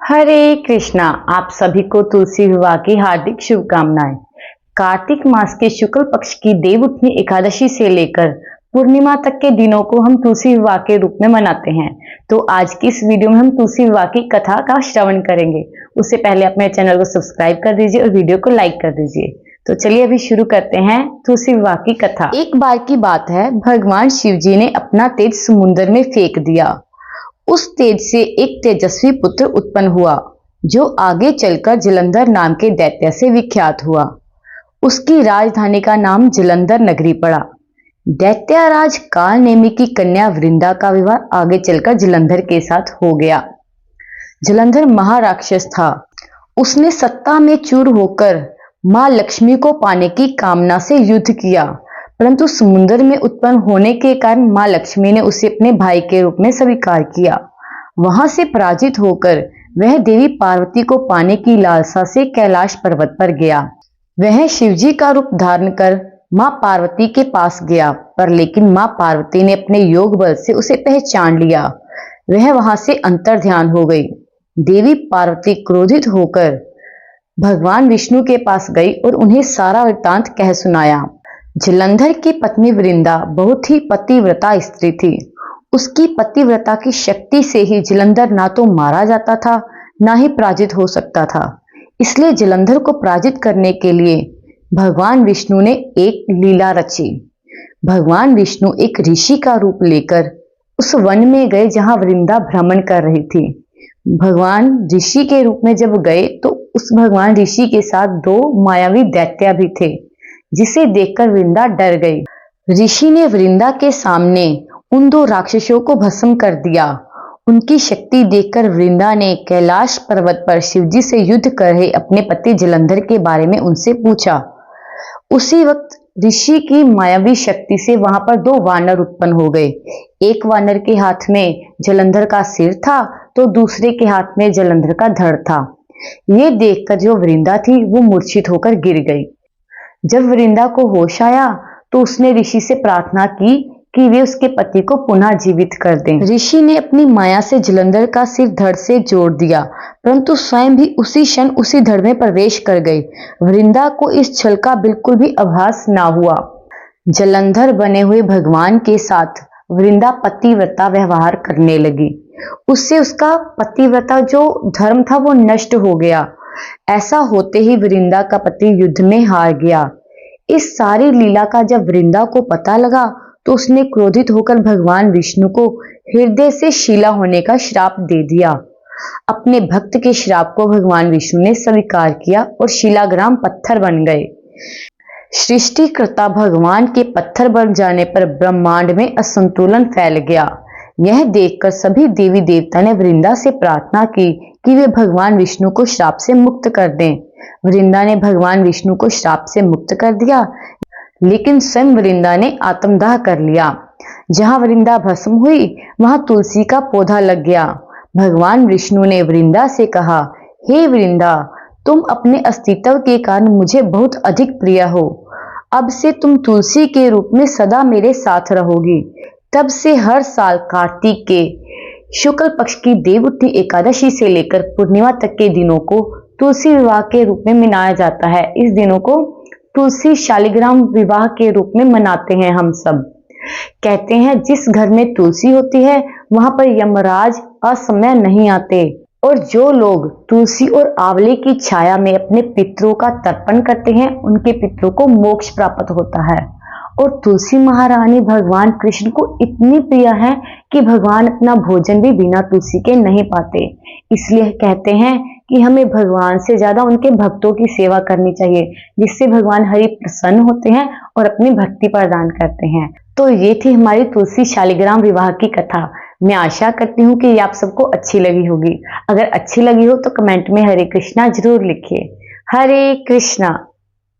हरे कृष्णा। आप सभी को तुलसी विवाह की हार्दिक शुभकामनाएं। कार्तिक मास के शुक्ल पक्ष की देवउठनी एकादशी से लेकर पूर्णिमा तक के दिनों को हम तुलसी विवाह के रूप में मनाते हैं। तो आज की इस वीडियो में हम तुलसी विवाह की कथा का श्रवण करेंगे। उससे पहले अपने चैनल को सब्सक्राइब कर दीजिए और वीडियो को लाइक कर दीजिए। तो चलिए अभी शुरू करते हैं तुलसी विवाह की कथा। एक बार की बात है, भगवान शिव जी ने अपना तेज समुद्र में फेंक दिया। उस तेज से एक तेजस्वी पुत्र उत्पन्न हुआ जो आगे चलकर जलंधर नाम के दैत्य से विख्यात हुआ। उसकी राजधानी का नाम जलंधर नगरी पड़ा। दैत्यराज कालनेमी की कन्या वृंदा का विवाह आगे चलकर जलंधर के साथ हो गया। जलंधर महाराक्षस था। उसने सत्ता में चूर होकर मां लक्ष्मी को पाने की कामना से युद्ध किया, परंतु समुद्र में उत्पन्न होने के कारण मां लक्ष्मी ने उसे अपने भाई के रूप में स्वीकार किया। वहां से पराजित होकर वह देवी पार्वती को पाने की लालसा से कैलाश पर्वत पर गया। वह शिवजी का रूप धारण कर मां पार्वती के पास गया, पर लेकिन मां पार्वती ने अपने योग बल से उसे पहचान लिया। वह वहां से अंतर्ध्यान हो गई। देवी पार्वती क्रोधित होकर भगवान विष्णु के पास गई और उन्हें सारा वृत्तांत कह सुनाया। जलंधर की पत्नी वृंदा बहुत ही पतिव्रता स्त्री थी। उसकी पतिव्रता की शक्ति से ही जलंधर ना तो मारा जाता था, ना ही पराजित हो सकता था। इसलिए जलंधर को पराजित करने के लिए भगवान विष्णु ने एक लीला रची। भगवान विष्णु एक ऋषि का रूप लेकर उस वन में गए जहां वृंदा भ्रमण कर रही थी। भगवान ऋषि के रूप में जब गए तो उस भगवान ऋषि के साथ दो मायावी दैत्य भी थे, जिसे देखकर वृंदा डर गई। ऋषि ने वृंदा के सामने उन दो राक्षसों को भस्म कर दिया। उनकी शक्ति देखकर वृंदा ने कैलाश पर्वत पर शिवजी से युद्ध कर रहे अपने पति जलंधर के बारे में उनसे पूछा। उसी वक्त ऋषि की मायावी शक्ति से वहां पर दो वानर उत्पन्न हो गए। एक वानर के हाथ में जलंधर का सिर था तो दूसरे के हाथ में जलंधर का धड़ था। ये देखकर जो वृंदा थी वो मूर्छित होकर गिर गई। जब वृंदा को होश आया तो उसने ऋषि से प्रार्थना की कि वे उसके पति को पुनः जीवित कर दें। ऋषि ने अपनी माया से जलंधर का सिर धड़ से जोड़ दिया, परंतु स्वयं भी उसी क्षण उसी धड़ में प्रवेश कर गई। वृंदा को इस छल का बिल्कुल भी आभास ना हुआ। जलंधर बने हुए भगवान के साथ वृंदा पतिव्रता व्यवहार करने लगी। उससे उसका पतिव्रता जो धर्म था वो नष्ट हो गया। ऐसा होते ही वृंदा का पति युद्ध में हार गया। इस सारी लीला का जब वृंदा को पता लगा तो उसने क्रोधित होकर भगवान विष्णु को हृदय से शिला होने का श्राप दे दिया। अपने भक्त के श्राप को भगवान विष्णु ने स्वीकार किया और शिलाग्राम पत्थर बन गए। सृष्टिकर्ता भगवान के पत्थर बन जाने पर ब्रह्मांड में असंतुलन फैल गया। यह देखकर सभी देवी देवता ने वृंदा से प्रार्थना की कि वे भगवान विष्णु को श्राप से मुक्त कर दें। वृंदा ने भगवान विष्णु को श्राप से मुक्त कर दिया, लेकिन स्वयं वृंदा ने आत्मदाह कर लिया। जहां वृंदा भस्म हुई वहां तुलसी का पौधा लग गया। भगवान विष्णु ने वृंदा से कहा, हे वृंदा, तुम अपने अस्तित्व के कारण मुझे बहुत अधिक प्रिय हो। अब से तुम तुलसी के रूप में सदा मेरे साथ रहोगी। तब से हर साल कार्तिक के शुक्ल पक्ष की देवउठनी एकादशी से लेकर पूर्णिमा तक के दिनों को तुलसी विवाह के रूप में मनाया जाता है। इस दिनों को तुलसी शालिग्राम विवाह के रूप में मनाते हैं। हम सब कहते हैं जिस घर में तुलसी होती है वहां पर यमराज असमय नहीं आते, और जो लोग तुलसी और आंवले की छाया में अपने पितरों का तर्पण करते हैं उनके पितरों को मोक्ष प्राप्त होता है। और तुलसी महारानी भगवान कृष्ण को इतनी प्रिय है कि भगवान अपना भोजन भी बिना तुलसी के नहीं पाते। इसलिए कहते हैं कि हमें भगवान से ज्यादा उनके भक्तों की सेवा करनी चाहिए, जिससे भगवान हरि प्रसन्न होते हैं और अपनी भक्ति प्रदान करते हैं। तो ये थी हमारी तुलसी शालिग्राम विवाह की कथा। मैं आशा करती हूँ कि ये आप सबको अच्छी लगी होगी। अगर अच्छी लगी हो तो कमेंट में हरे कृष्णा जरूर लिखिए। हरे कृष्णा।